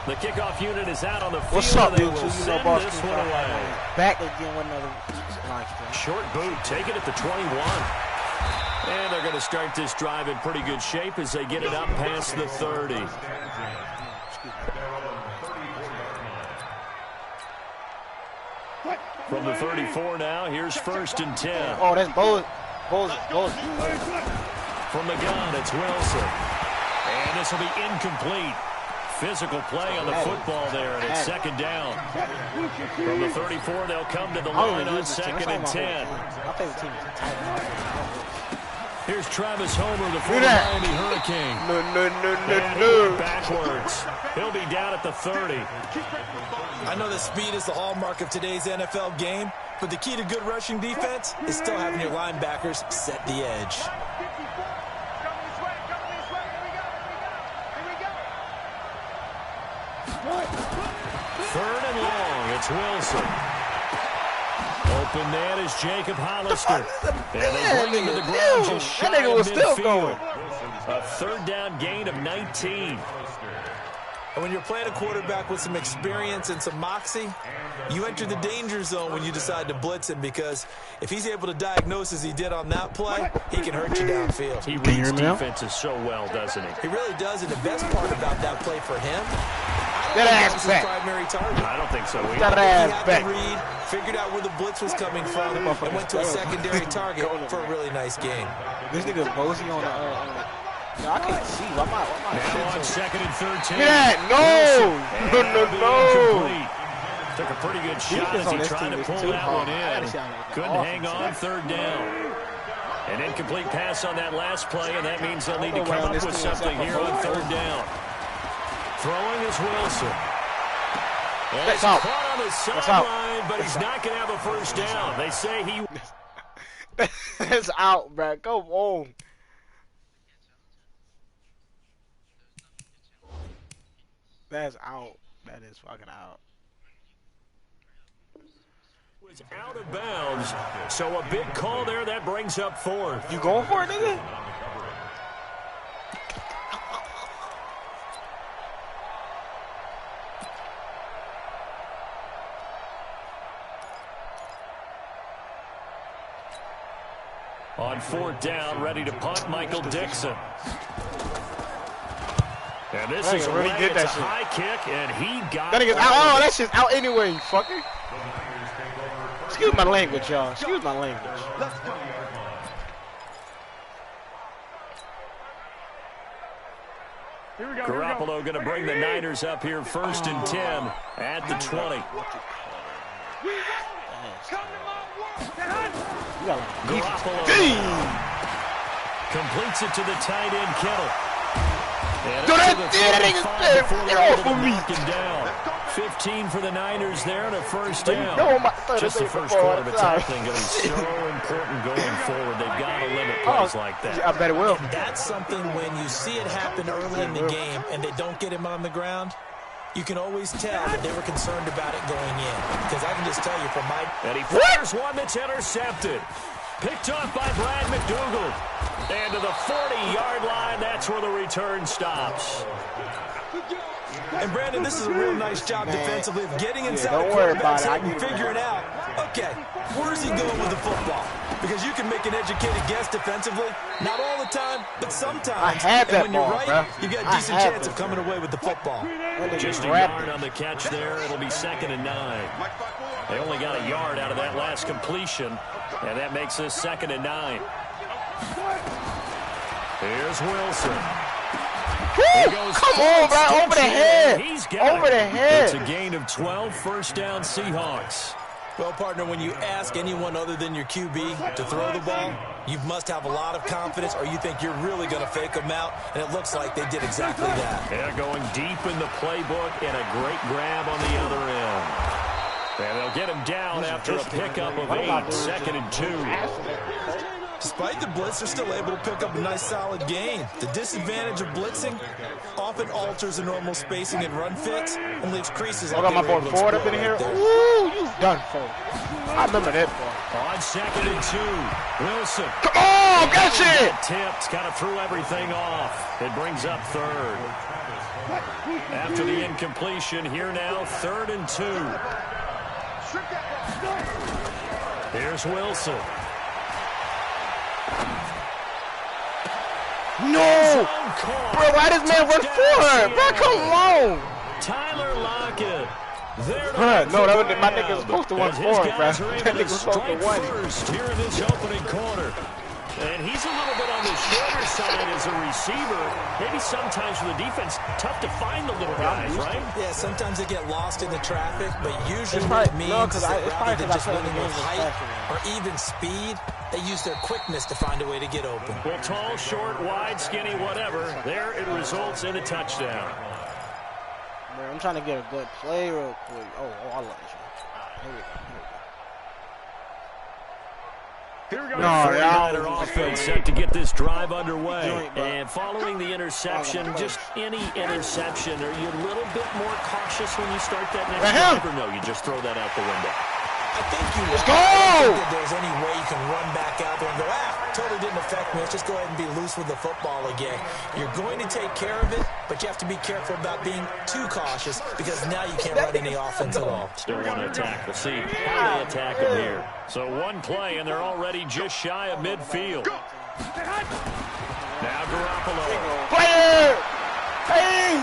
The kickoff unit is out on the field. What's up, they dude? will You send know, this one away. Back again with another line spin. Short boot, take it at the 21. And they're going to start this drive in pretty good shape as they get it up past the 30. From the 34 now, here's 1st and 10. Oh, that's Bowles. From the gun, it's Wilson. And this will be incomplete. Physical play on the football there, and it's 2nd down. From the 34, they'll come to the line on 2nd and 10. Here's Travis Homer, the former Miami Hurricane. No. Backwards. He'll be down at the 30. I know that speed is the hallmark of today's NFL game, but the key to good rushing defense is still having your linebackers set the edge. Third and long, it's Wilson. Open man is Jacob Hollister. And they bring him to the ground just shy that nigga was of still midfield. going. A 3rd down gain of 19. And when you're playing a quarterback with some experience and some moxie, you enter the danger zone when you decide to blitz him, because if he's able to diagnose as he did on that play, he can hurt you downfield. He reads defenses so well, doesn't he? He really does, and the best part about that play for him, That ass back. primary target. I don't think so either. That He ass had back. to read, figured out where the blitz was coming from, and went to a secondary target for a really nice game. This nigga Mosey on the no, I can't see. Why am I Now on 2nd and 13. Yeah, no. Took a pretty good shot as he tried to pull that one in. Couldn't hang on 3rd down. An incomplete pass on that last play, and that means they'll need to come up with something here on 3rd down. Throwing is Wilson. And he's caught on the sideline, but he's not going to have a 1st down. They say he... That's out, bro. Come on. That's out. That is fucking out. Was out of bounds, so a big call there. That brings up 4th. You going for it, nigga? On 4th down, ready to punt, Michael Dixon. And this is really away. did that It's a shit. high kick, and he got That it. nigga's out. Oh, that shit's out anyway, you fucker. Excuse my language, y'all. Excuse my language. Garoppolo going to bring the Niners up here 1st and 10 at the 20. Garoppolo completes it to the tight end Kittle. Get off of me. 15 for the Niners there and a 1st down. Just the first quarter, but tackling going to be so important going forward. They've got to limit plays like that. I bet it will. And that's something when you see it happen early in the game and they don't get him on the ground, you can always tell that they were concerned about it going in. Because I can just tell you from my... And he fires one that's intercepted. Picked off by Brad McDougal. And to the 40-yard line, that's where the return stops. And Brandon, this is a real nice job defensively of getting inside don't the worry quarterback's about it. head and figuring out, okay, where's he going with the football? Because you can make an educated guess defensively, not all the time, but sometimes. I had that and when you're ball, right, bro. you got a decent chance of coming away with the football. Just a yard on the catch there. It'll be 2nd and 9. They only got a yard out of that last completion, and that makes this 2nd and 9. Here's Wilson. Come on, bro. Over the head. Over the head. It's a gain of 12, 1st down Seahawks. Well, partner, when you ask anyone other than your QB to throw the ball, you must have a lot of confidence or you think you're really going to fake them out, and it looks like they did exactly that. They're going deep in the playbook and a great grab on the other end. And they'll get him down after a pickup of 8, 2nd and 2. Despite the blitz, they're still able to pick up a nice solid gain. The disadvantage of blitzing often alters the normal spacing and run fits and leaves creases. I got my boy Ford up in here. Ooh, you done for. I remember that boy. On 2nd and 2, Wilson. Come on! on, catch it! Tipped, kind of threw everything off. It brings up third. After the incompletion, here now, 3rd and 2. Here's Wilson. No! Bro, why does man run forward? Bro, come on! Tyler Lockett. No, my nigga was supposed to run forward, bro. That nigga was supposed to run. First here in this opening quarter. And he's a little bit on the shorter side as a receiver. Maybe sometimes for the defense, tough to find the little guys, right? Yeah, sometimes they get lost in the traffic, but usually what it means is that rather than just winning with height or even speed, they use their quickness to find a way to get open. Well, tall, short, wide, skinny, whatever, there it results in a touchdown. Man, I'm trying to get a good play real quick. Oh, I love this one. Here we go. Here we go. No, offense set to get this drive underway. And following the interception, just any interception, are you a little bit more cautious when you start that next drive, or no, you just throw that out the window? I think you Let's go! I don't think that there's any way you can run back out there and go, totally didn't affect me. Let's just go ahead and be loose with the football again. You're going to take care of it, but you have to be careful about being too cautious because now you can't run any offense at all. Still want to attack. We'll see how they attack them here. So one play, and they're already just shy of midfield. Now Garoppolo. Player! Hey!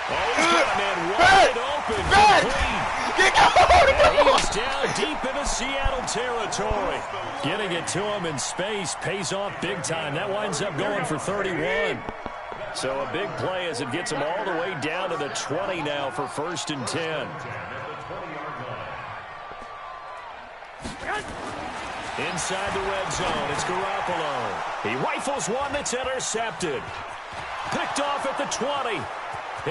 Oh, he's got a man wide open. Complete. And he is down deep into Seattle territory. Getting it to him in space pays off big time. That winds up going for 31. So a big play as it gets him all the way down to the 20 now for 1st and 10. Inside the red zone, it's Garoppolo. He rifles one that's intercepted. Picked off at the 20.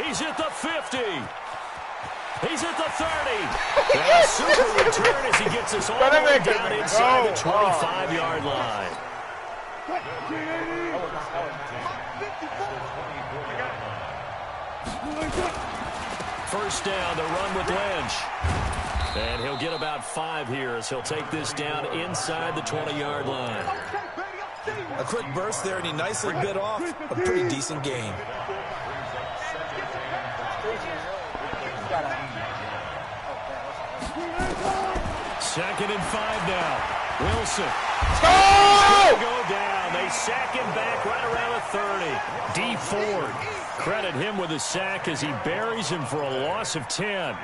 He's at the 50. He's at the 30. And a super return as he gets us all the way down inside the 25-yard line. First down, the run with Lynch. And he'll get about 5 here as he'll take this down inside the 20-yard line. A quick burst there, and he nicely bit off a pretty decent game. Second and 5 now. Wilson. Go down. They sack him back right around the 30. D. Ford. Credit him with a sack as he buries him for a loss of 10.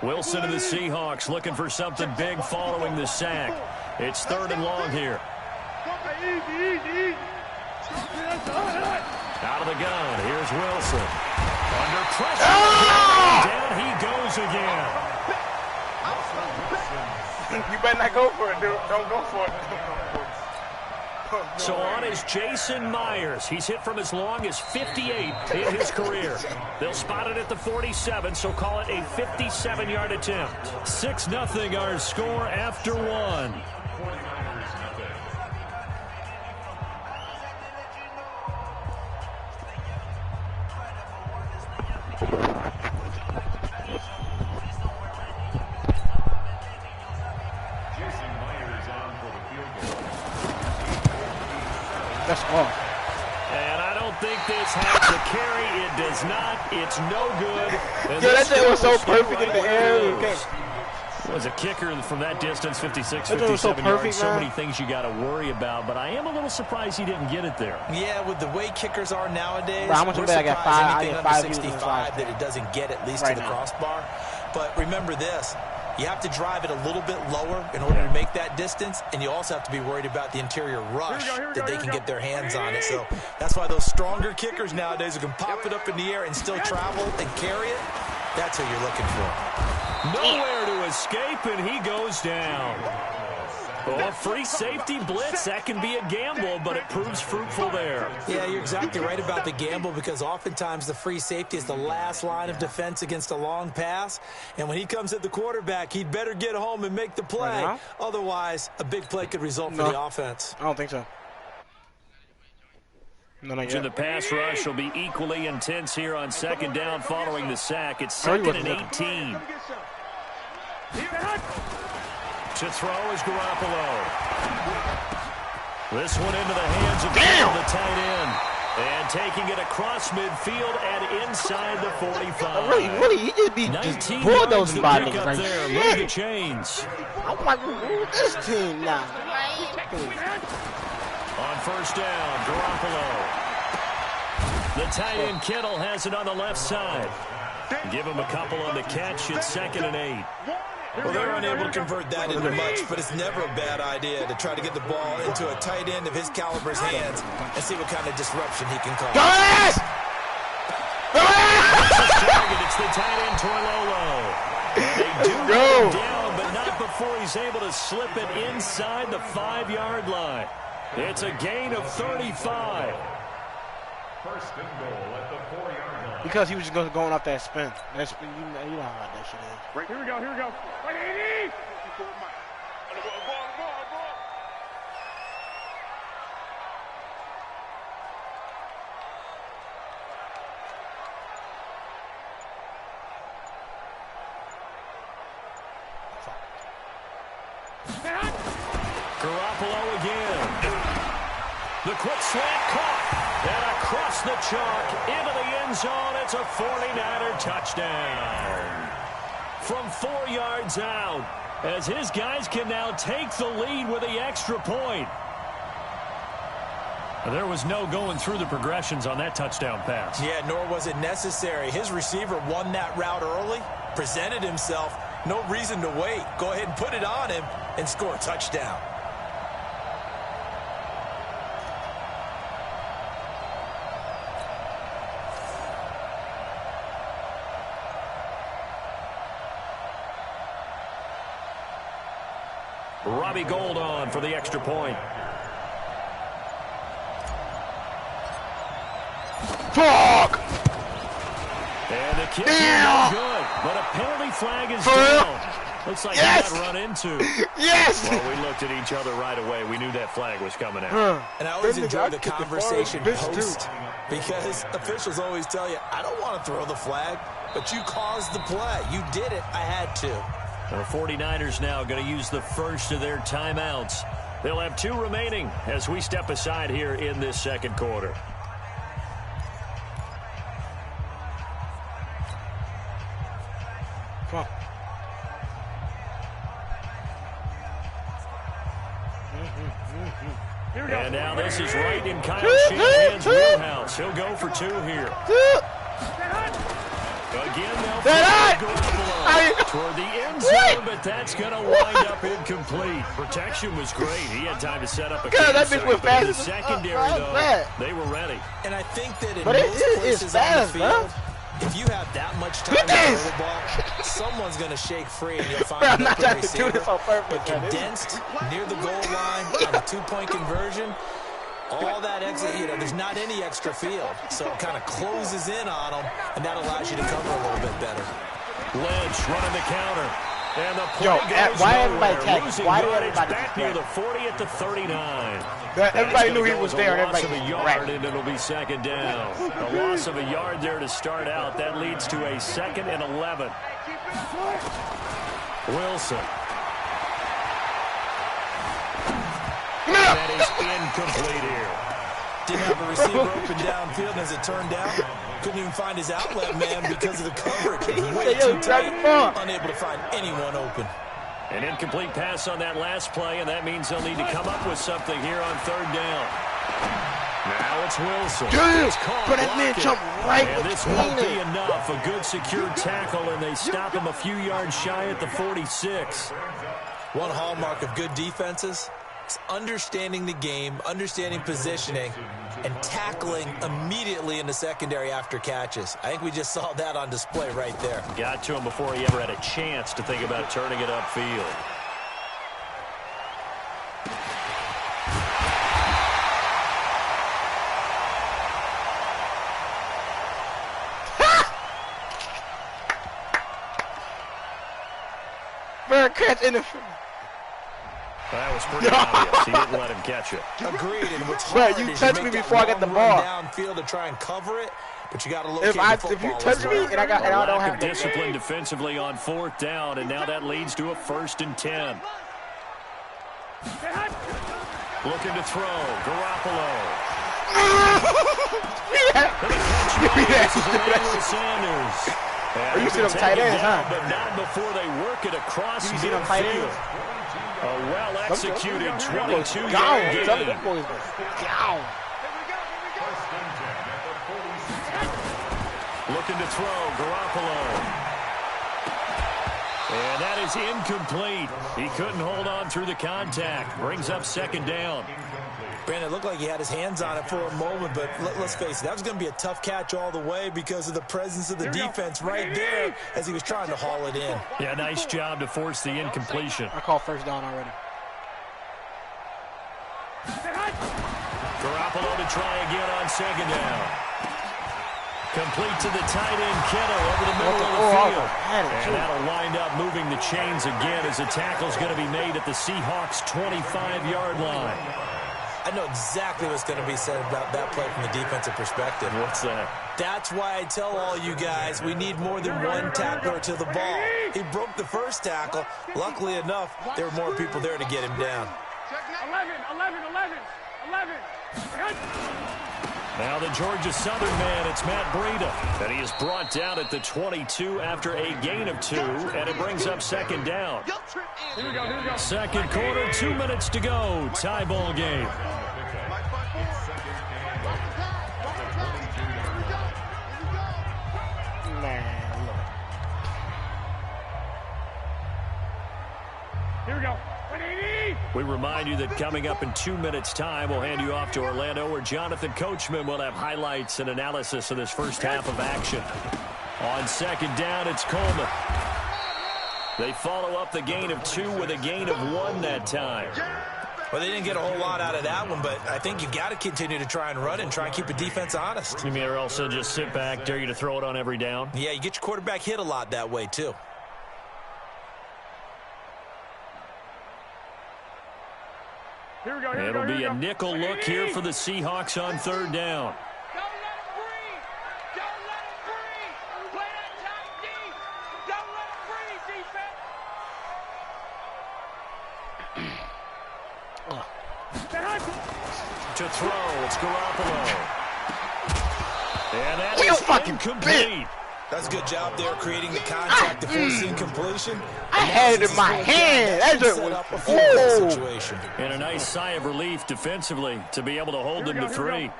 Wilson and the Seahawks looking for something big following the sack. It's 3rd and long here. Out of the gun. Here's Wilson. Under pressure. Down he goes again. You better not go for it, dude. Don't go for it. So on is Jason Myers. He's hit from as long as 58 in his career. They'll spot it at the 47, so call it a 57-yard attempt. 6-0 our score after 1. That's off. And I don't think this has the carry. It does not. It's no good. Yeah, that thing was so perfect in the air. Was a kicker from that distance, 56, 57 yards. So many things you got to worry about, but I am a little surprised he didn't get it there. Yeah, with the way kickers are nowadays, we're surprised anything under 65 that it doesn't get at least to the crossbar. But remember this. You have to drive it a little bit lower in order to make that distance, and you also have to be worried about the interior rush that they can get their hands on it. So that's why those stronger kickers nowadays who can pop it up in the air and still travel and carry it, that's who you're looking for. Nowhere to escape, and he goes down. Well, a free safety blitz, that can be a gamble, but it proves fruitful there. Yeah, you're exactly right about the gamble because oftentimes the free safety is the last line of defense against a long pass. And when he comes at the quarterback, he'd better get home and make the play. Otherwise, a big play could result for the offense. I don't think so. The pass rush will be equally intense here on second down following the sack. It's 2nd and 18. To throw is Garoppolo. This one into the hands of the tight end. And taking it across midfield and inside the 45. Really, he just be just bulldozing by niggas like there. Move the chains. I'm like, this team now. On first down, Garoppolo. The tight end Kittle has it on the left side. Give him a couple on the catch. It's 2nd and 8. Well, they're unable to convert that into much, but it's never a bad idea to try to get the ball into a tight end of his caliber's hands and see what kind of disruption he can cause. It's the tight end, Toilolo. And they do go down, but not before he's able to slip it inside the 5-yard line. It's a gain of 35. First and goal at the 4-yard line. Because he was just going off that spin. That spin, you know how that shit is. Right, here we go. Right, 80! Garoppolo again. The quick slant caught. And across the chalk into the end zone. It's a 49er touchdown. From 4 yards out, as his guys can now take the lead with the extra point. There was no going through the progressions on that touchdown pass. Yeah, nor was it necessary. His receiver won that route early, presented himself. No reason to wait. Go ahead and put it on him and score a touchdown. Robbie Gould on for the extra point. Fuck! And the kick is no good, but a penalty flag is down. Looks like he got run into. Yes! Well, we looked at each other right away. We knew that flag was coming out. And I always enjoy the conversation post because officials always tell you, I don't want to throw the flag, but you caused the play. You did it. I had to. The 49ers now going to use the first of their timeouts. They'll have 2 remaining as we step aside here in this second quarter. Come on. And now this is right in Kyle Shanahan's wheelhouse. He'll go for 2 here. Again, they'll toward the end zone, but that's going to wind up incomplete. Protection was great. He had time to set up a campsite, but in the secondary, though, they were ready. And I think that in most places on the field, if you have that much time to throw the ball, someone's going to shake free, and you'll find an open receiver. But condensed near the goal line on a 2-point conversion, all that extra, there's not any extra field. So it kind of closes in on them, and that allows you to cover a little bit better. Lynch running the counter. And the play goes nowhere. Losing yardage back near the 40 at the 39. Everybody knew he was there. And everybody a yard, and it'll be second down. A loss of a yard there to start out. That leads to a 2nd and 11. Wilson. That is incomplete here. Didn't have a receiver open downfield, and as it turned out, couldn't even find his outlet man because of the coverage. It was way too tight, unable to find anyone open. An incomplete pass on that last play, and that means they'll need to come up with something here on 3rd down. Now it's Wilson. It's caught, but that man jumped right and this won't be enough. A good secure tackle, and they stop him a few yards shy at the 46. One hallmark of good defenses is understanding the game, understanding positioning, and tackling immediately in the secondary after catches. I think we just saw that on display right there. Got to him before he ever had a chance to think about turning it upfield. Bearcats in the... Well, that was pretty obvious. He didn't let him catch it. Agreed. And what's hard Bro, you is touched you me make before I that get the long run ball. downfield to try and cover it, but you got to locate the football. If you touch me and I don't Lack have of discipline defensively on 4th down, and now that leads to a 1st and 10. Looking to throw. Garoppolo. Sanders. Are you see them tight ends, huh? But not before they work it across you see them tight ends? A well-executed 22-yard gain. Looking to throw. Garoppolo. And that is incomplete. He couldn't hold on through the contact. Brings up 2nd down. Brandon, it looked like he had his hands on it for a moment, but let's face it, that was going to be a tough catch all the way because of the presence of the defense right there as he was trying to haul it in. Yeah, nice job to force the incompletion. I call 1st down already. Garoppolo to try again on 2nd down. Complete to the tight end, Kittle, over the middle of the field. And that'll wind up moving the chains again as the tackle's going to be made at the Seahawks' 25-yard line. I know exactly what's going to be said about that play from the defensive perspective. What's that? That's why I tell all you guys we need more than one tackler to the ball. He broke the first tackle. Luckily enough, there were more people there to get him down. 11. Now the Georgia Southern man, it's Matt Breida. And he is brought down at the 22 after a gain of 2, and it brings up 2nd down. Second quarter, 2 minutes to go. Tie ball game. Here we go. We remind you that coming up in 2 minutes' time, we'll hand you off to Orlando, where Jonathan Coachman will have highlights and analysis of this first half of action. On 2nd down, it's Coleman. They follow up the gain of 2 with a gain of 1 that time. Well, they didn't get a whole lot out of that one, but I think you got to continue to try and run and try and keep the defense honest. You mean or else they'll just sit back, dare you to throw it on every down? Yeah, you get your quarterback hit a lot that way, too. It'll be a nickel look here for the Seahawks on 3rd down. Don't let him breathe. Don't let him breathe. Play that tight D. Don't let him breathe, defense. To throw, it's Garoppolo. And that You is fucking incomplete. That's a good job there, creating the contact to force incompletion. I had it in my hand. That just was situation. And a nice sigh of relief defensively to be able to hold them to 3.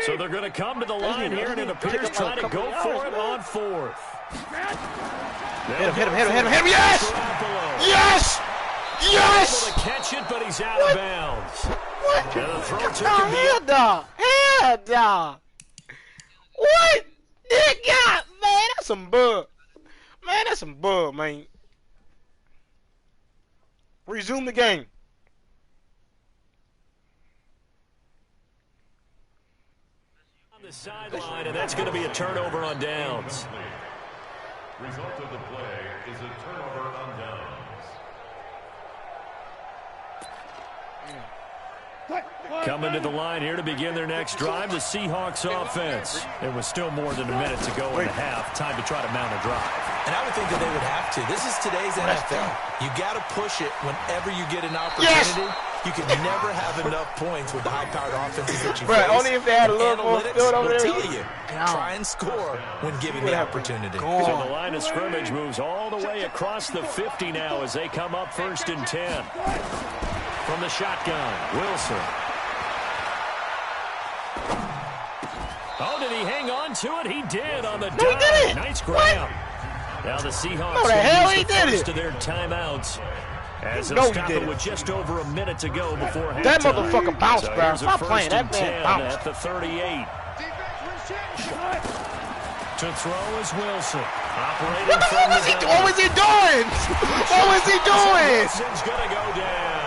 So they're going to come to the line here, and it appears trying to go for it on 4th. Hit him, yes! Yes! Yes! Able to catch it, but he's out of bounds. What? And the throw took No, him hell dog. Hell dog. What? Nigga, man, that's some bug. Man, that's some bug, man. Resume the game. On the sideline, and that's going to be a turnover on downs. Result of the play is a turnover on downs. Coming to the line here to begin their next drive, the Seahawks offense. It was still more than a minute to go in the half. Time to try to mount a drive. And I would think that they would have to. This is today's NFL. You got to push it whenever you get an opportunity. Yes! You can never have enough points with the high-powered offenses that you face. Only if they had a little more field over there. Tell you, try and score when given the opportunity. So the line of scrimmage moves all the way across the 50 now as they come up 1st and 10. From the shotgun, Wilson. Oh, did he hang on to it? He did on the dive. Nice grab. Now the Seahawks use the first of their timeouts as they'll stop it with just over a minute to go before halftime. That motherfucker bounced, So bro. Stop playing. That man bounced. At the 38. To throw is Wilson. What the fuck was he doing? What was he doing? What was he doing? Wilson's going to go down.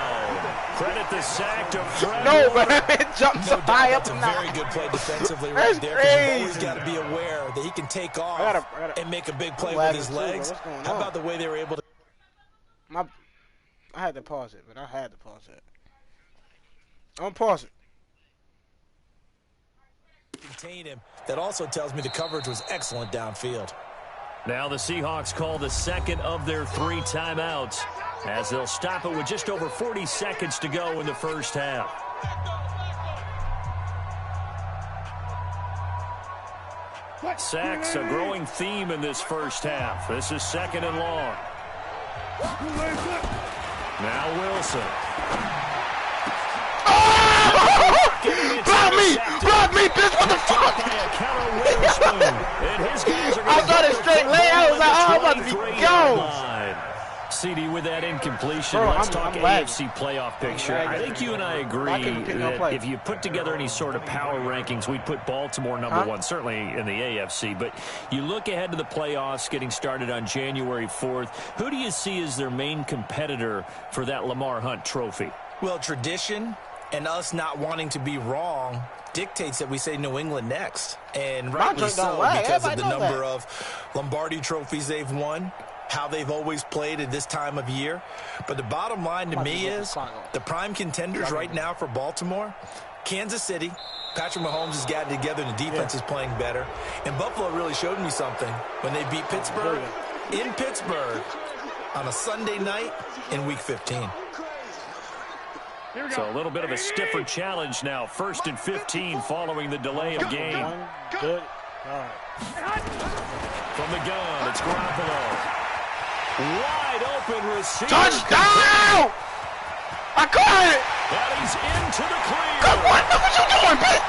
Credit the sack to Fred. No, but it jumped so high up. That's a very good play defensively right there. Crazy. You've always got to be aware that he can take off and make a big play with his legs. How about the way they were able to... I had to pause it, but I had to pause it. I'm pause it. Contain him. That also tells me the coverage was excellent downfield. Now the Seahawks call the second of their 3 timeouts as they'll stop it with just over 40 seconds to go in the first half. Sacks a growing theme in this first half. This is 2nd and long. Now Wilson. Block me! Block me, bitch! What the fuck? I saw this straight lay. I was like, oh, I'm about to be gone. CD with that incompletion. Bro, Let's talk I'm AFC playoff picture. I think you and I agree that if you put together any sort of power rankings, we'd put Baltimore number 1, certainly in the AFC. But you look ahead to the playoffs getting started on January 4th. Who do you see as their main competitor for that Lamar Hunt trophy? Well, tradition and us not wanting to be wrong dictates that we say New England next. And rightly so, because of the number of Lombardi trophies they've won, how they've always played at this time of year. But the bottom line to me is the prime contenders right now for Baltimore, Kansas City. Patrick Mahomes has gotten together and the defense is playing better. And Buffalo really showed me something when they beat Pittsburgh in Pittsburgh on a Sunday night in Week 15. So a little bit of a stiffer challenge now. 1st and 15 following the delay of game. Good. From the gun, it's Garoppolo. Wide open receiver. Touchdown! I caught it! And he's into the clear. What you doing, bitch?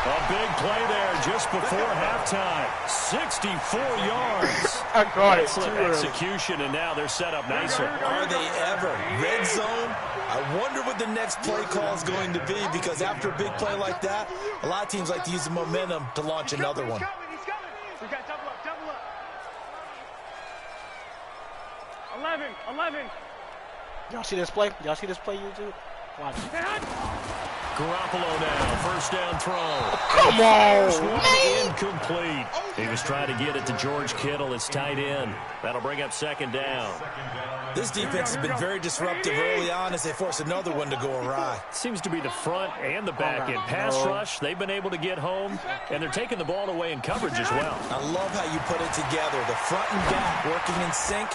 A big play there just before halftime. 64 yards. I caught it. Excellent execution, and now they're set up nicely. Are they ever? Red zone? I wonder what the next play call is going to be, because after a big play like that, a lot of teams like to use the momentum to launch another one. We got double up, double up. 11. Y'all see this play? Y'all see this play, YouTube? Watch it. Garoppolo now, 1st down throw. Come on, First one man. incomplete. He was trying to get it to George Kittle, his tight end. That'll bring up 2nd down. This defense has been very disruptive early on as they force another one to go awry. Seems to be the front and the back end. Pass rush, they've been able to get home, and they're taking the ball away in coverage as well. I love how you put it together. The front and back working in sync.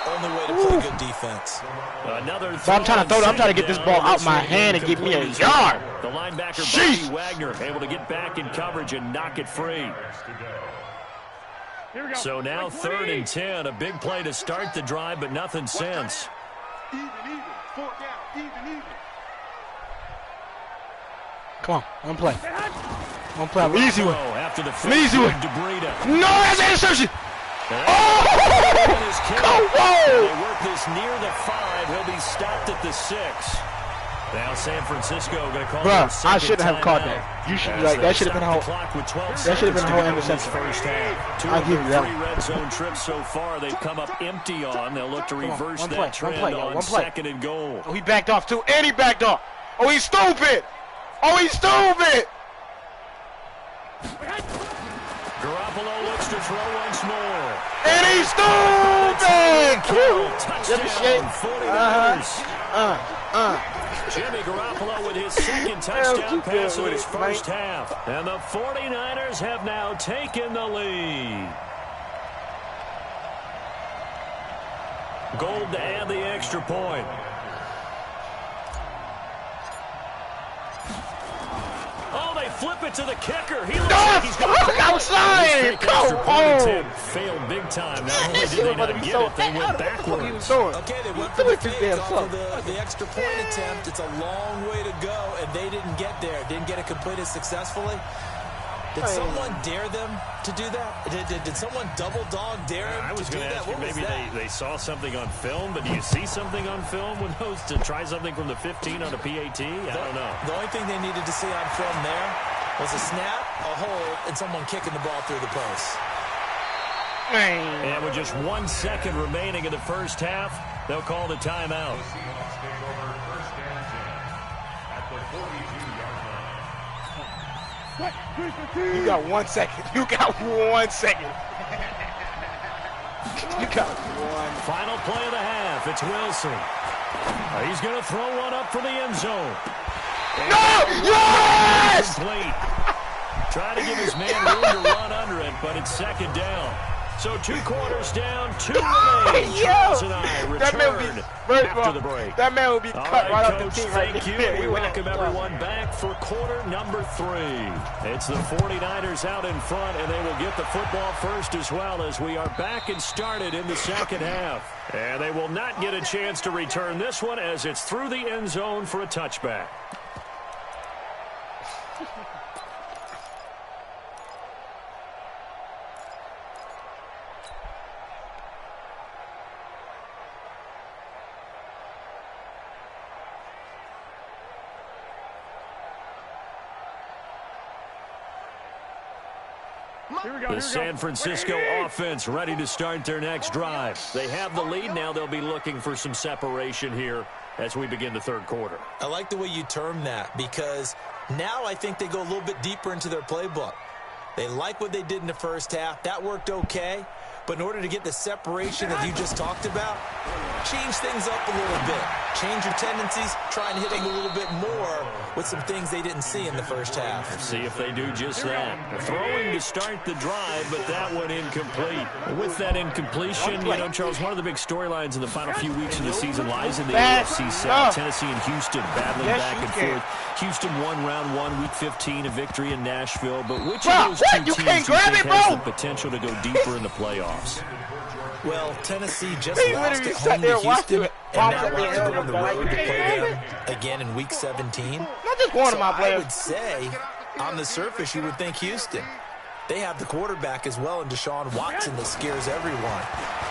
Only way to play good defense. Another I'm trying to get this ball out my hand and give me a yard. The linebacker, Bobby Wagner, able to get back in coverage and knock it free. So now 3rd and 10, a big play to start the drive, but nothing since. Even. 4th down. Even. Come on, one play. I'm easy one. After the easy one. No, that's an interception. They work this near the 5. He'll be stopped at the 6. Now San Francisco going to call it a second I shouldn't have caught that. You should be like, that should have been a whole. That should have been a whole interception. First half. 2 I'll of give their you that 3 red zone trips so far. They've come up empty on. They'll look to reverse that trend on 2nd and goal. Oh, he backed off too, and he backed off. Oh, he's stupid. Garoppolo looks to throw once more. And he's stupid. Touchdown, 49ers. Jimmy Garoppolo with his 2nd touchdown pass in his first half. And the 49ers have now taken the lead. Gold to add the extra point. Oh, they flip it to the kicker. He looks like he's going to outside. Come on. Failed big time. Not only did they not get it, they went backwards. Okay, they went for the fake off of the extra point attempt. It's a long way to go, and they didn't get there. Didn't get it completed successfully. Did someone dare them to do that? Did someone double dog dare them to do that? I was going to ask you, maybe they saw something on film, but do you see something on film with those to try something from the 15 on a PAT? I don't know. The only thing they needed to see on film there was a snap, a hold, and someone kicking the ball through the post. And with just 1 second remaining in the first half, they'll call the timeout. You got 1 second. You got 1 second. You got one. Final play of the half. It's Wilson. He's going to throw one up for the end zone. No! Yes! Complete. Trying to give his man room to run under it, but it's second down. So 2 quarters down, 2 remain. Charles and I return after the break. That man will be cut right off the team right thank you. there. We welcome everyone back for quarter number 3. It's the 49ers out in front, and they will get the football first as well as we are back and started in the second half. And they will not get a chance to return this one as it's through the end zone for a touchback. The San Francisco offense ready to start their next drive. They have the lead. Now they'll be looking for some separation here as we begin the third quarter. I like the way you term that because now I think they go a little bit deeper into their playbook. They like what they did in the first half. That worked okay. But in order to get the separation that you just talked about, change things up a little bit. Change your tendencies. Try and hit them a little bit more with some things they didn't see in the first half. Let's see if they do just that. Throwing to start the drive, but that one incomplete. With that incompletion, you know, Charles, one of the big storylines in the final few weeks of the season lies in the AFC South. Tennessee and Houston battling back and forth. Houston won round 1, week 15, a victory in Nashville. But which of those 2 teams do you think has the potential to go deeper in the playoffs? Well, Tennessee just lost at home to Houston, and now wants to go on the road to play them again in Week 17. Not just one of my players. I would say, on the surface, you would think Houston. They have the quarterback as well in Deshaun Watson that scares everyone.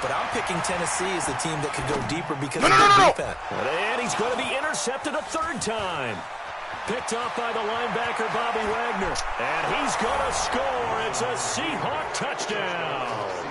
But I'm picking Tennessee as the team that could go deeper because of their defense. And he's going to be intercepted a 3rd time. Picked off by the linebacker, Bobby Wagner. And he's going to score. It's a Seahawk touchdown.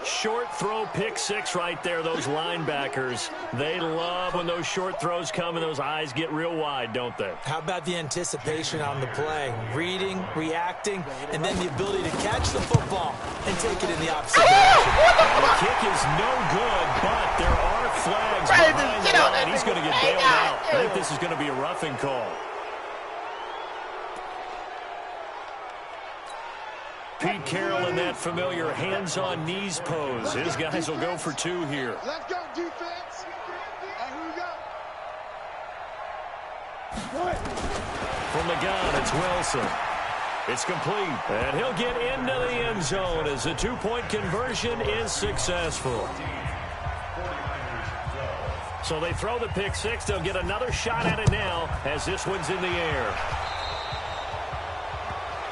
Short throw, pick 6 right there. Those linebackers, they love when those short throws come and those eyes get real wide, don't they? How about the anticipation on the play? Reading, reacting, and then the ability to catch the football and take it in the opposite direction. And the kick is no good, but there are flags behind the line. He's going to get bailed out. I think this is going to be a roughing call. Pete Carroll in that familiar hands-on knees pose. His guys will go for 2 here. Let's go, defense. And here we go. From the gun, it's Wilson. It's complete. And he'll get into the end zone as the 2-point conversion is successful. So they throw the pick 6. They'll get another shot at it now as this one's in the air.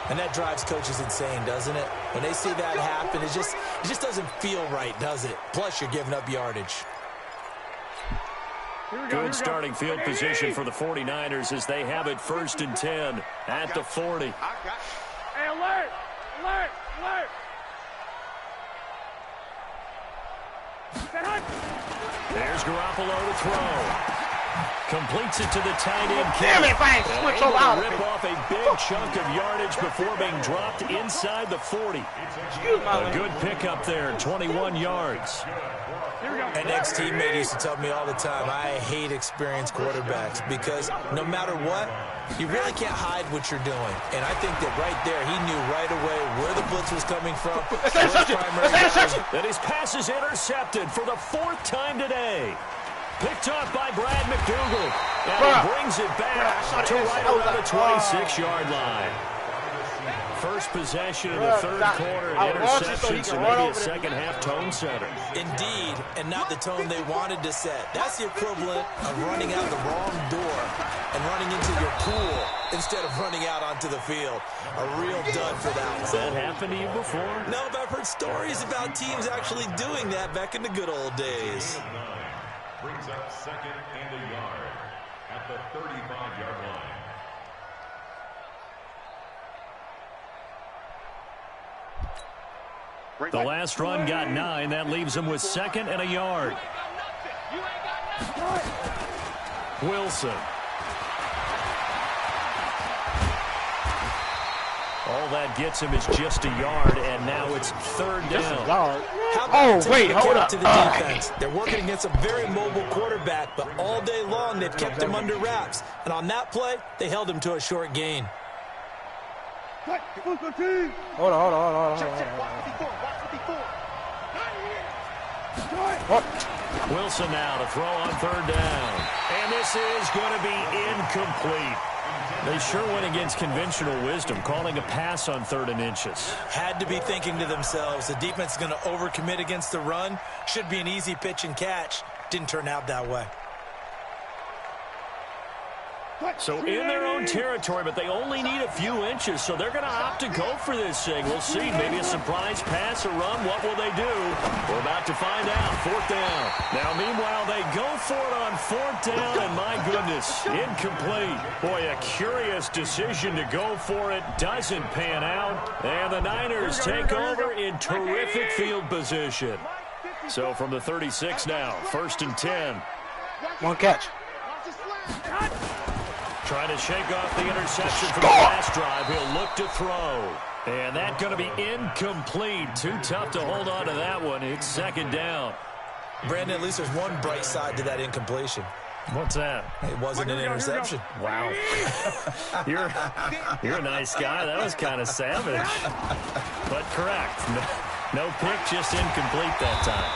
And that drives coaches insane, doesn't it? When they see that happen, it just doesn't feel right, does it? Plus, you're giving up yardage. Good starting field position for the 49ers as they have it 1st and 10 at the 40. Hey, alert! Alert! Alert! There's Garoppolo to throw. Completes it to the tight end. Damn it, if I ain't switch over out. Rip off a big chunk of yardage before being dropped inside the 40. A good pickup there, 21 yards. An ex-teammate used to tell me all the time, I hate experienced quarterbacks because no matter what, you really can't hide what you're doing. And I think that right there, he knew right away where the blitz was coming from. That his pass is intercepted for the 4th time today. Picked off by Brad McDougal. And he brings it back to right around the 26-yard line. First possession of the 3rd quarter, interception, so maybe a second-half tone setter. Indeed, and not the tone they wanted to set. That's the equivalent of running out the wrong door and running into your pool instead of running out onto the field. A real dud for that one. Has that happened to you before? No, but I've heard stories about teams actually doing that back in the good old days. Brings up 2nd and a yard at the 35-yard line. The last run got 9. That leaves him with 2nd and a yard. Wilson. All that gets him is just a yard, and now it's third down. Wait, hold up. To the defense. They're working against a very mobile quarterback, but all day long they've kept him under wraps. And on that play, they held him to a short gain. Hold on. Wilson now to throw on third down. And this is going to be incomplete. They sure went against conventional wisdom, calling a pass on 3rd and inches. Had to be thinking to themselves, the defense is going to overcommit against the run. Should be an easy pitch and catch. Didn't turn out that way. So in their own territory, but they only need a few inches, so they're going to opt to go for this thing. We'll see. Maybe a surprise pass or run. What will they do? We're about to find out. 4th down. Now, meanwhile, they go for it on 4th down, and my goodness, incomplete. Boy, a curious decision to go for it. Doesn't pan out. And the Niners take over in terrific field position. So from the 36 now, 1st and 10. One catch. Trying to shake off the interception from the last drive. He'll look to throw. And that's going to be incomplete. Too tough to hold on to that one. It's 2nd down. Brandon, at least there's one bright side to that incompletion. What's that? It wasn't an interception. Wow. You're a nice guy. That was kind of savage. But correct. No pick, just incomplete that time.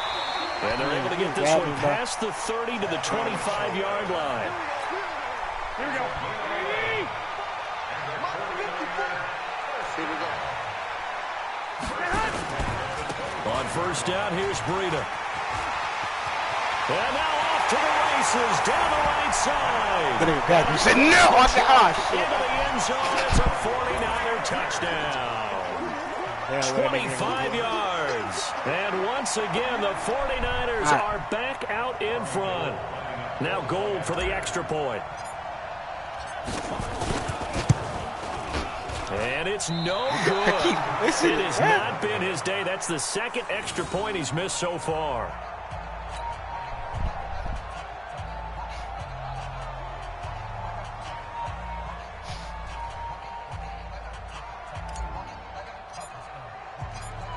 And they're able to get this one past the 30 to the 25-yard line. Here we go. On 1st down, here's Breida. And now off to the races, down the right side. You said no. I said, oh, shit. Into the end zone, it's a 49er touchdown. 25 yards. And once again, the 49ers are back out in front. Now Gold for the extra point. And it's no good. It has not been his day. That's the 2nd extra point he's missed so far.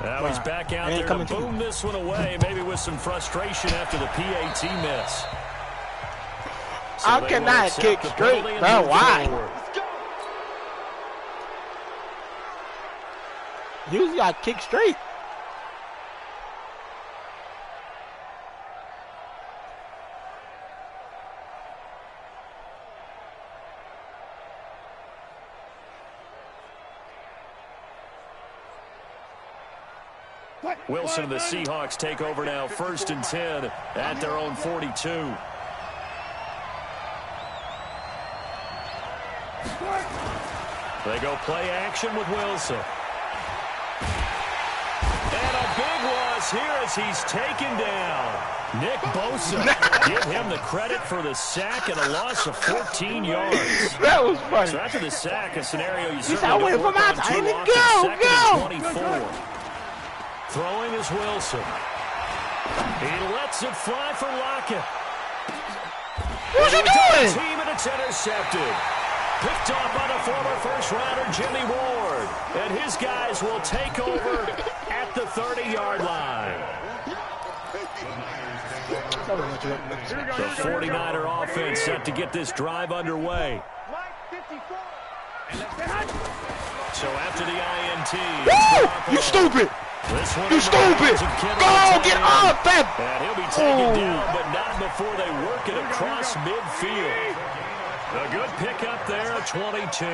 Now he's back out there to boom this one away, maybe with some frustration after the PAT miss. So I cannot kick straight, bro. Why? Usually I kick straight. Wilson and the Seahawks take over now, 1st and 10 at their own 42. They go play action with Wilson. And a big loss here as he's taken down. Nick Bosa. Give him the credit for the sack and a loss of 14 yards. That was funny. So after the sack, a scenario you certainly don't work on too often. Go. 2nd and 24. Throwing is Wilson. He lets it fly for Lockett. What's he doing? Team, and it's intercepted. Picked off by the former first-rounder Jimmy Ward. And his guys will take over at the 30-yard line. The 49er offense set to get this drive underway. So after the INT, you stupid! You stupid! Go get up, Pep! And he'll be taken down, but not before they work it across midfield. A good pickup there at 22.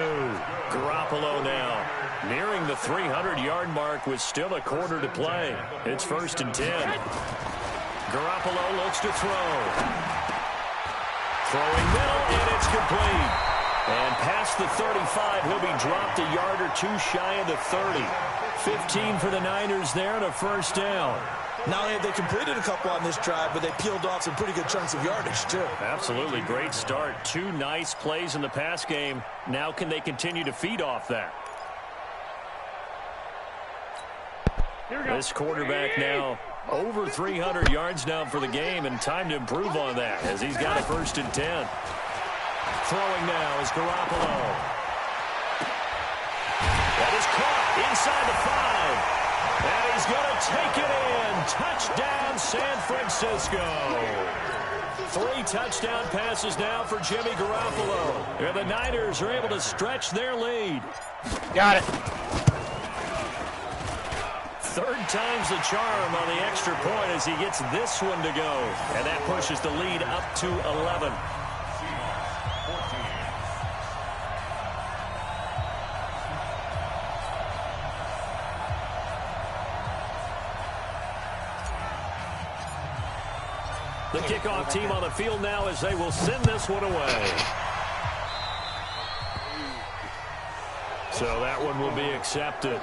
Garoppolo now nearing the 300-yard mark with still a quarter to play. It's 1st and 10. Garoppolo looks to throw. Throwing middle, and it's complete. And past the 35, he'll be dropped a yard or two shy of the 30. 15 for the Niners there and a 1st down. Not only have they completed a couple on this drive, but they peeled off some pretty good chunks of yardage, too. Absolutely. Great start. 2 nice plays in the pass game. Now can they continue to feed off that? This quarterback now over 300 yards now for the game, and time to improve on that as he's got a 1st and 10. Throwing now is Garoppolo. That is caught inside the 5. And he's going to take it in. Touchdown, San Francisco. 3 touchdown passes now for Jimmy Garoppolo. And the Niners are able to stretch their lead. Got it. Third time's the charm on the extra point as he gets this one to go. And that pushes the lead up to 11. The kickoff team on the field now as they will send this one away. So that one will be accepted.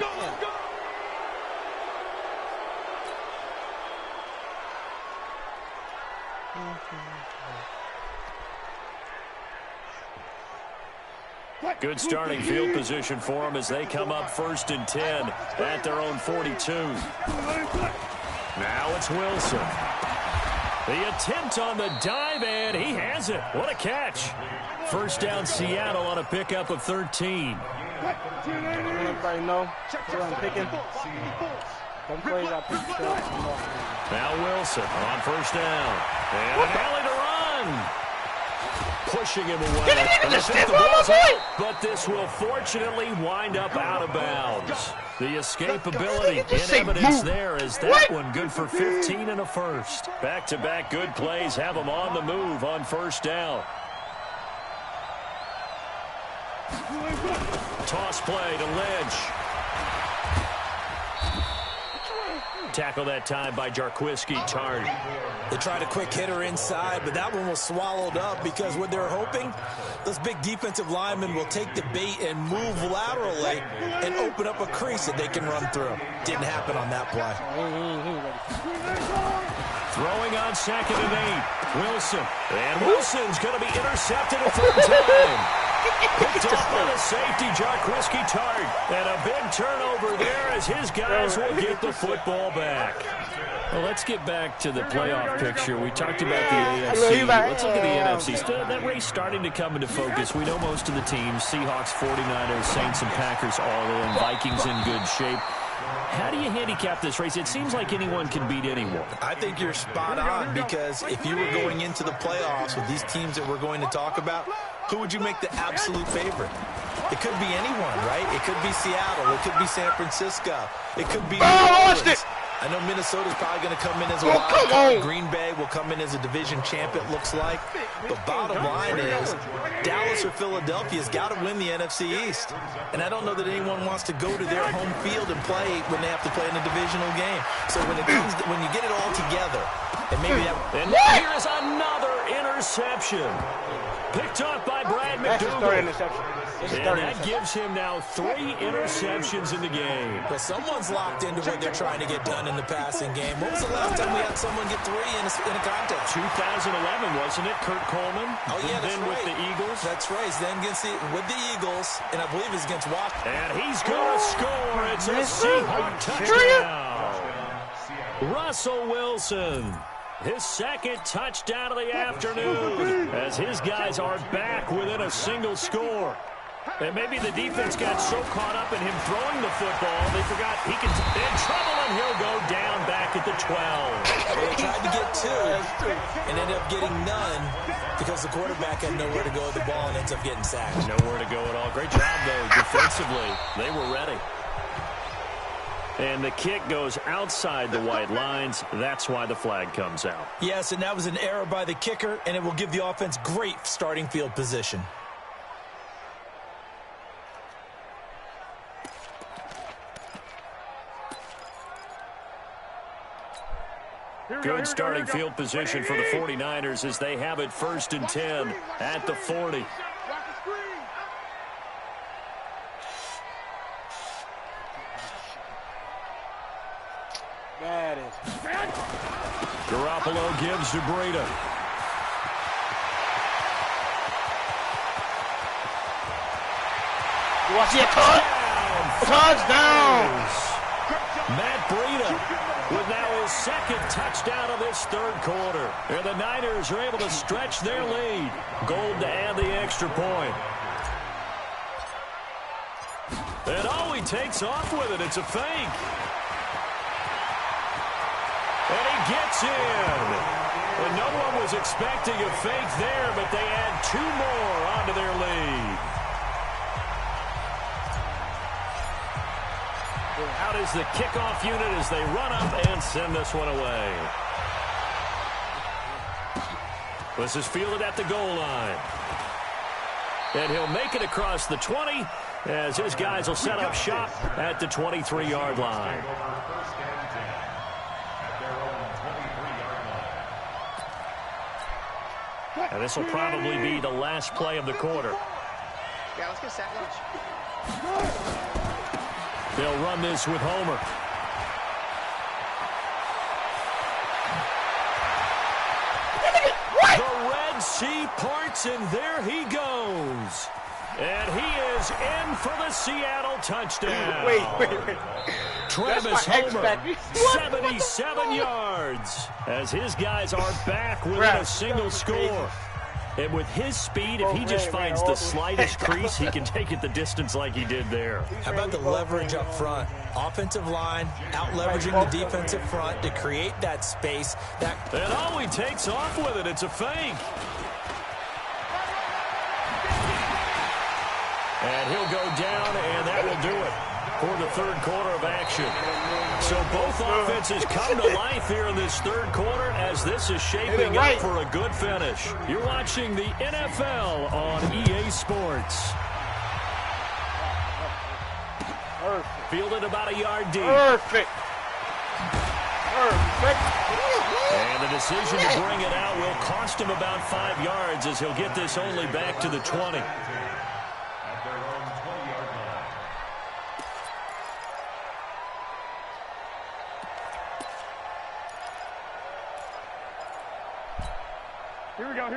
Good starting field position for them as they come up 1st and 10 at their own 42. Now it's Wilson. The attempt on the dive, and he has it. What a catch. First down, Seattle on a pickup of 13. Everybody know who I'm picking. Some plays I pick. Now Wilson on first down. And an alley to run. Pushing him away. But this will fortunately wind up out of bounds. The escapability in evidence there is that one good for 15 and a first. Back-to-back good plays have them on the move on first down. Toss play to Lynch. Tackle that time by Jarquiski Tart. They tried a quick hitter inside, but that one was swallowed up because what they're hoping, those big defensive linemen will take the bait and move laterally and open up a crease that they can run through. Didn't happen on that play. Throwing on 2nd and 8. Wilson. And Wilson's going to be intercepted a third time. Picked off by the safety, Jarquiski Tart. And a big turnover there as his guys will get the football back. Well, let's get back to the playoff picture. We talked about the AFC. Let's look at the NFC. That race starting to come into focus. We know most of the teams, Seahawks, 49ers, Saints, and Packers all in. Vikings in good shape. How do you handicap this race? It seems like anyone can beat anyone. I think you're spot on because if you were going into the playoffs with these teams that we're going to talk about, who would you make the absolute favorite? It could be anyone, right? It could be Seattle. It could be San Francisco. It could be New Orleans. I know Minnesota's probably going to come in as a wild card. Green Bay will come in as a division champ, it looks like. The bottom line is Dallas or Philadelphia's got to win the NFC East. And I don't know that anyone wants to go to their home field and play when they have to play in a divisional game. So when you get it all together, and maybe that... And here is another interception. Picked up by Brad McDougal. And that gives him now 3 interceptions in the game. But someone's locked into what they're trying to get done in the passing game. When was the last time we had someone get 3 in a contest? 2011, wasn't it? Kurt Coleman. Oh, yeah, that's then right. With the Eagles. That's right. Then with the Eagles, and I believe it's against Washington. And he's going to score. It's a Seahawk touchdown. Russell Wilson. His 2nd touchdown of the afternoon as his guys are back within a single score. And maybe the defense got so caught up in him throwing the football, they forgot he can in trouble, and he'll go down back at the 12. Well, they tried to get 2 and ended up getting none because the quarterback had nowhere to go with the ball and ends up getting sacked. Nowhere to go at all. Great job, though, defensively. They were ready. And the kick goes outside the white lines. That's why the flag comes out. Yes, and that was an error by the kicker, and it will give the offense great starting field position. Good starting field position for the 49ers as they have it 1st and 10 at the 40. Garoppolo gives to Breida. Watch it, touchdown! Matt Breida with now his 2nd touchdown of this 3rd quarter. And the Niners are able to stretch their lead. Gold to add the extra point. And oh, he takes off with it. It's a fake. And he gets in. And no one was expecting a fake there, but they add 2 more onto their lead. Out is the kickoff unit as they run up and send this one away. This is fielded at the goal line. And he'll make it across the 20 as his guys will set up shop at the 23-yard line. And this will probably be the last play of the quarter. Yeah, let's get sack lunch. They'll run this with Homer. The Red Sea parts, and there he goes. And he is in for the Seattle touchdown. Wait. Travis Homer, 77 yards, as his guys are back within a single score. And with his speed, if he just finds the slightest crease, he can take it the distance like he did there. How about the leverage up front? Offensive line, out-leveraging the defensive front to create that space. And oh, he takes off with it. It's a fake. And he'll go down, and that will do it for the third quarter of action. So both offenses come to life here in this third quarter as this is shaping up for a good finish. You're watching the NFL on EA Sports. Perfect. Fielded about a yard deep. Perfect. And the decision to bring it out will cost him about 5 yards as he'll get this only back to the 20.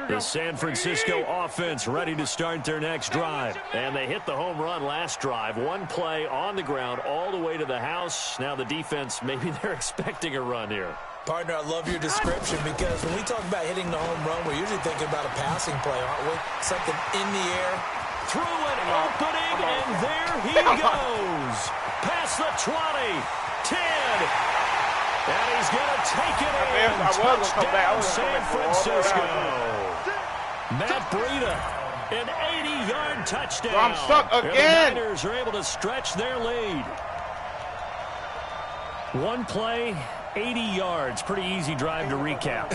The San Francisco offense ready to start their next drive. And they hit the home run last drive. 1 play on the ground all the way to the house. Now the defense, maybe they're expecting a run here. Partner, I love your description because when we talk about hitting the home run, we're usually thinking about a passing play, aren't we? Something in the air. Through an opening, and there he goes. Past the 20, 10. And he's going to take it in. Touchdown, San Francisco. Matt Breida, an 80-yard touchdown. I'm stuck again. And the Niners are able to stretch their lead. 1 play, 80 yards. Pretty easy drive to recap.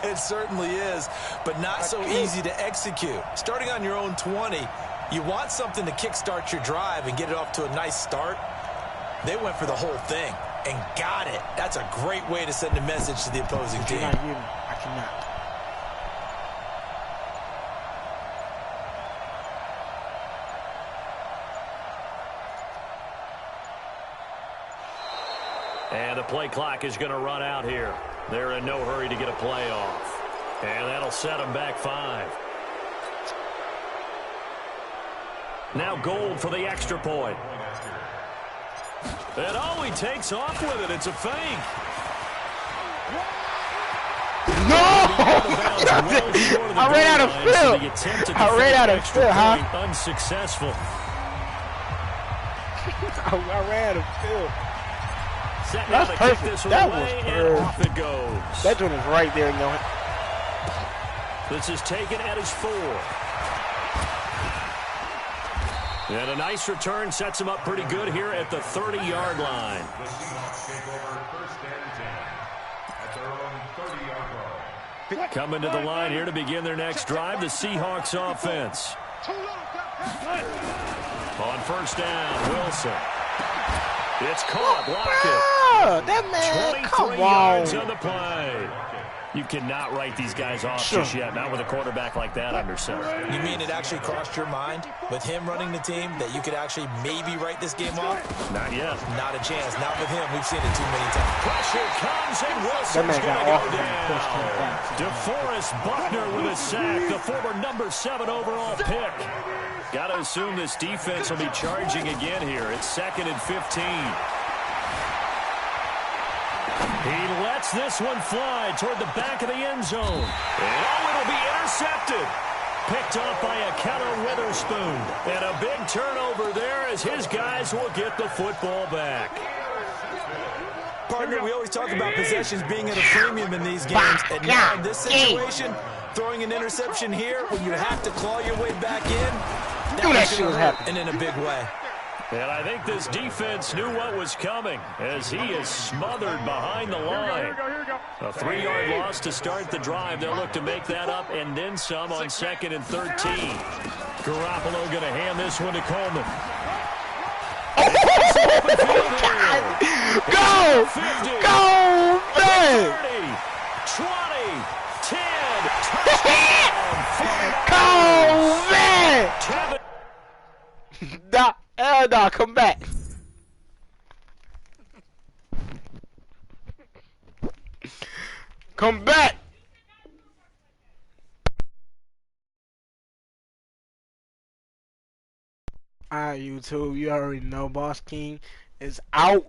It certainly is, but not so easy to execute. Starting on your own 20, you want something to kickstart your drive and get it off to a nice start. They went for the whole thing and got it. That's a great way to send a message to the opposing team. I cannot. And the play clock is going to run out here. They're in no hurry to get a play off. And that'll set them back 5. Now Gold for the extra point. And oh, he takes off with it. It's a fake. No! I ran out of field. I ran out of field, huh? Unsuccessful. I ran out of field. That's perfect. This That was away, perfect. and off it goes. That one is right there, you know. This is taken at his 4. And a nice return sets him up pretty good here at the 30-yard line. The Seahawks take over 1st and 10 at their own 30-yard line. Coming to the line here to begin their next drive, the Seahawks offense. On 1st down, Wilson. It's caught. Oh, that man, 23 come yards on. on the play. You cannot write these guys off just yet, not with a quarterback like that under center. You mean it actually crossed your mind with him running the team that you could actually maybe write this game off? Not yet. Not a chance. Not with him. We've seen it too many times. Pressure comes, and Wilson's going to go down. DeForest Buckner with a sack, the former number 7 overall pick. Got to assume this defense will be charging again here. It's 2nd and 15. He lets this one fly toward the back of the end zone. And oh, it'll be intercepted. picked off by a Keller Witherspoon. And a big turnover there as his guys will get the football back. Partner, we always talk about possessions being at a premium in these games. And now in this situation, throwing an interception here when you have to claw your way back in, that shit was happening. And in a big way. And I think this defense knew what was coming as he is smothered behind the line. A 3-yard loss to start the drive. They'll look to make that up and then some on 2nd and 13. Garoppolo going to hand this one to Coleman. Go! 50, Go, man! 30, 20, 10, touchdown! Go, man! Nah, come back. Come back. Alright, YouTube, you already know Boss King is out.